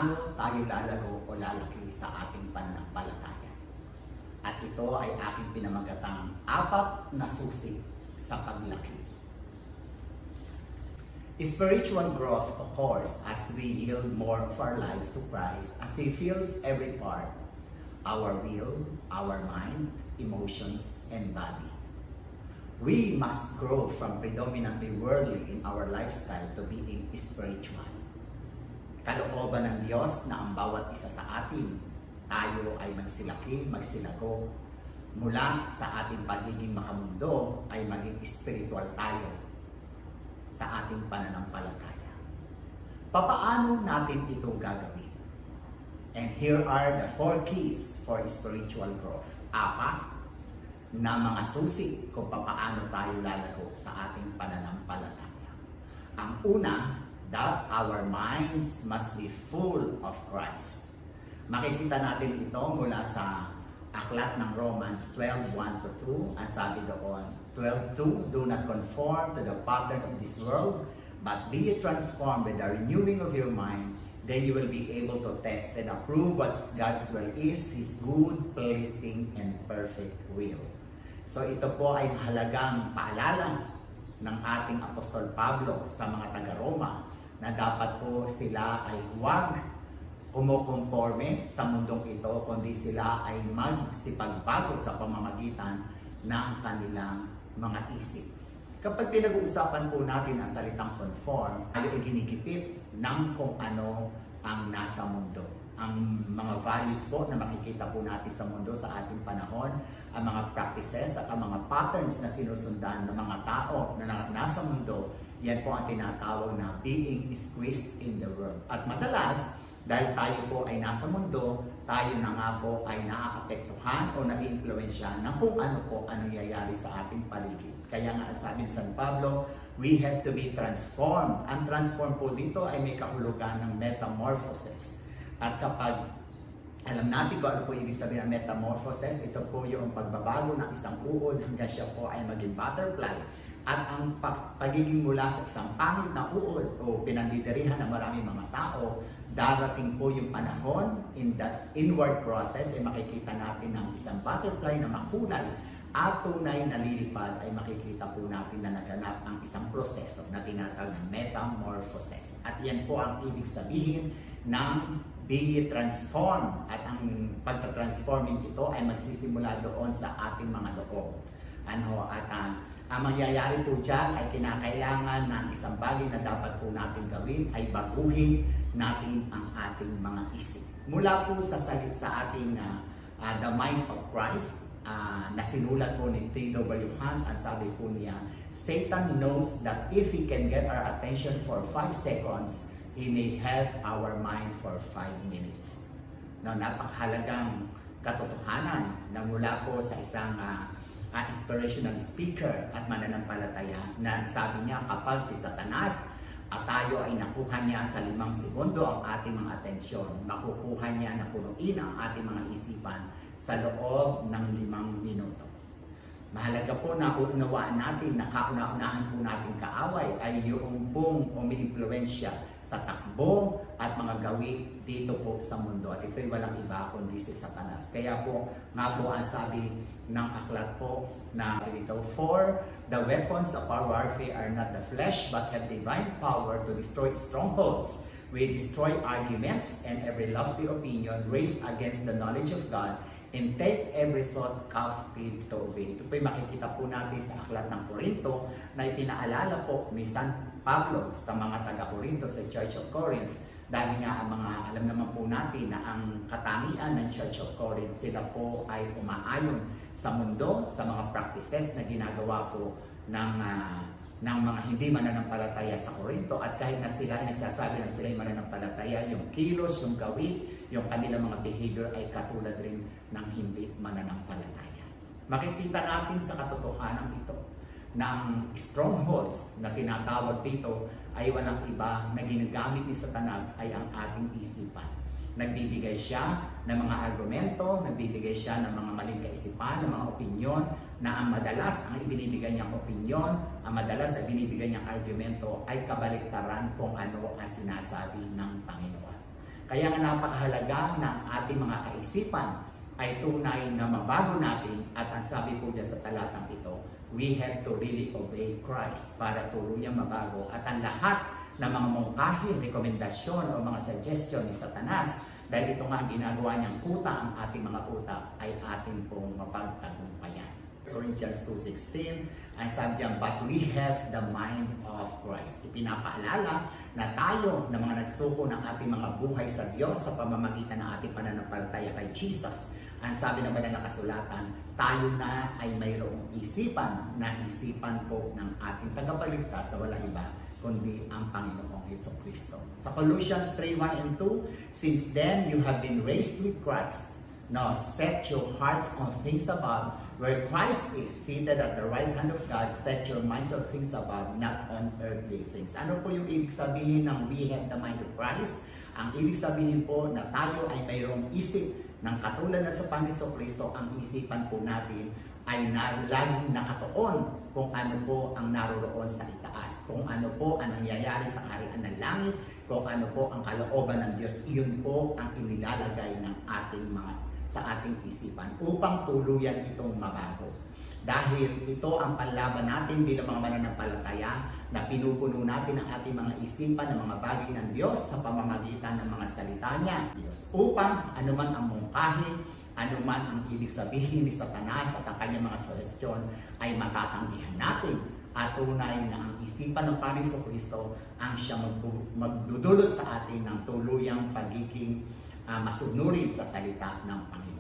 paano tayo lalago o lalaki sa ating pananampalataya. At ito ay aking pinamagatang 4 na susi sa paglaki. Spiritual growth occurs as we yield more of our lives to Christ as He fills every part, our will, our mind, emotions, and body. We must grow from predominantly worldly in our lifestyle to being spiritual. Kalooban ng Diyos na ang bawat isa sa atin, tayo ay magsilaki, magsilago. Mula sa ating pagiging makamundo ay maging spiritual tayo sa ating pananampalataya. Papaano natin ito gagawin? And here are the 4 keys for spiritual growth. 4 na mga susi kung papaano tayo lalago sa ating pananampalataya. Ang una, that our minds must be full of Christ. Makikita natin ito mula sa aklat ng Romans 12:1-2. Ang sabi doon, 12:2, do not conform to the pattern of this world, but be transformed by the renewing of your mind. Then you will be able to test and approve what God's will is, His good, pleasing, and perfect will. So ito po ay mahalagang paalala ng ating Apostol Pablo sa mga taga-Roma na dapat po sila ay huwag kumukonforme sa mundong ito, kundi sila ay magsipagbago sa pamamagitan ng kanilang mga isip. Kapag pinag-uusapan po natin ang salitang conform, tayo ay ginigipit ng kung ano ang nasa mundo. Ang mga values po na makikita po natin sa mundo sa ating panahon, ang mga practices at ang mga patterns na sinusundan ng mga tao na nasa mundo, yan po ang tinatawag na being squeezed in the world. At madalas, dahil tayo po ay nasa mundo, tayo na nga po ay naaapektuhan o naiimpluwensya ng kung ano po ang nangyayari sa ating paligid. Kaya nga sabi ni San Pablo, we have to be transformed. Ang transform po dito ay may kahulugan ng metamorphosis. At kapag alam natin kung ano po ibig sabihin ng metamorphosis, ito po yung pagbabago ng isang uod hanggang siya po ay maging butterfly. At ang pagiging mula sa isang pangit na uod o pinandidirihan ng maraming mga tao, darating po yung panahon in that inward process ay makikita natin ng isang butterfly na makulay at tunay na lilipad ay makikita po natin na naganap ang isang proseso na tinatawag na metamorphosis. At yan po ang ibig sabihin ng be transformed, at ang pagta-transforming ito ay magsisimula doon sa ating mga loob. Ang mangyayari po dyan ay kinakailangan ng isang bagay na dapat po natin gawin ay baguhin natin ang ating mga isip. Mula po sa ating The Mind of Christ, na sinulat po ni T.W. Hunt, ang sabi po niya, Satan knows that if he can get our attention for 5 seconds, he may have our mind for 5 minutes. No, napakahalagang katotohanan na mula po sa isang inspirational speaker at mananampalataya na sabi niya kapag si Satanas at tayo ay nakuha niya sa 5 segundo ang ating mga atensyon, makukuha niya na punuin ang ating mga isipan sa loob ng 5 minuto. Mahalaga po na unawaan natin na kauna-unahan po natin kaaway ay yung pong umiimpluwensya sa takbo at mga gawin dito po sa mundo. At ito'y walang iba kundi si Satanas. Kaya po nga po ang sabi ng aklat po na dito, for the weapons of our warfare are not the flesh but have divine power to destroy strongholds. We destroy arguments and every lofty opinion raised against the knowledge of God, and take every thought captive to obey. Ito po'y makikita po natin sa aklat ng Corinto na ipinaalala po ni San Pablo sa mga taga-Corinto sa Church of Corinth. Dahil nga alam naman po natin na ang katangian ng Church of Corinth, sila po ay umaayon sa mundo, sa mga practices na ginagawa po ng mga hindi mananampalataya sa Corinto. At kahit na sila ay nagsasabi na sila ay mananampalataya, yung kilos, yung gawi, yung kanilang mga behavior ay katulad rin ng hindi mananampalataya. Makikita natin sa katotohanan ito ng strongholds na tinatawag dito ay walang iba na ginagamit ni Satanas ay ang ating isipan. Nagbibigay siya ng mga argumento, nagbibigay siya ng mga maling kaisipan, ng mga opinyon na ang madalas ang ibinibigay niyang opinyon, ang madalas ang binibigay niyang argumento ay kabaliktaran kung ano ang sinasabi ng Panginoon. Kaya nga napakahalaga na ang ating mga kaisipan ay tunay na mabago natin, at ang sabi po dyan sa talatang ito, we have to really obey Christ para tuluyang mabago. At ang lahat ng mga mungkahi, rekomendasyon o mga suggestion ni Satanas, dahil ito nga ang ginagawa niyang kuta ang ating mga utak, ay atin pong mapagtagumpayan. Corinthians 2:16, ang sabi diyan, but we have the mind of Christ. Ipinapaalala na tayo na mga nagsuko ng ating mga buhay sa Diyos sa pamamagitan ng ating pananampalataya kay Jesus. Ang sabi naman ng kasulatan, tayo na ay mayroong isipan na isipan po ng ating tagapagligtas na wala iba kundi ang Panginoong Hesukristo. Sa Colossians 3:1 and 2, since then you have been raised with Christ. Now set your hearts on things above, where Christ is seated at the right hand of God. Set your minds on things above, not on earthly things. Ano po yung ibig sabihin ng we have the mind of Christ? Ang ibig sabihin po na tayo ay mayroong isip ng katulad na sa Panginoong Kristo. Ang isipan po natin ay laging nakatuon kung ano po ang naroroon sa itaas, kung ano po ang nangyayari sa kaharian ng langit, kung ano po ang kalooban ng Diyos. Iyon po ang inilalagay ng ating sa ating isipan upang tuluyan itong mabago. Dahil ito ang panlaban natin bilang mga mananampalataya, na pinupuno natin ang ating mga isipan ng mga bagay ng Diyos sa pamamagitan ng mga salita niya, Diyos, upang anuman ang mungkahi, anuman ang ibig sabihin ni Satanas at ang kanyang mga suhestyon ay matatanggihan natin, at tunay na ang isipan ng Panginoong Kristo ang siyang magdudulot sa atin ng tuluyang pagiging masunurin sa salita ng Panginoon.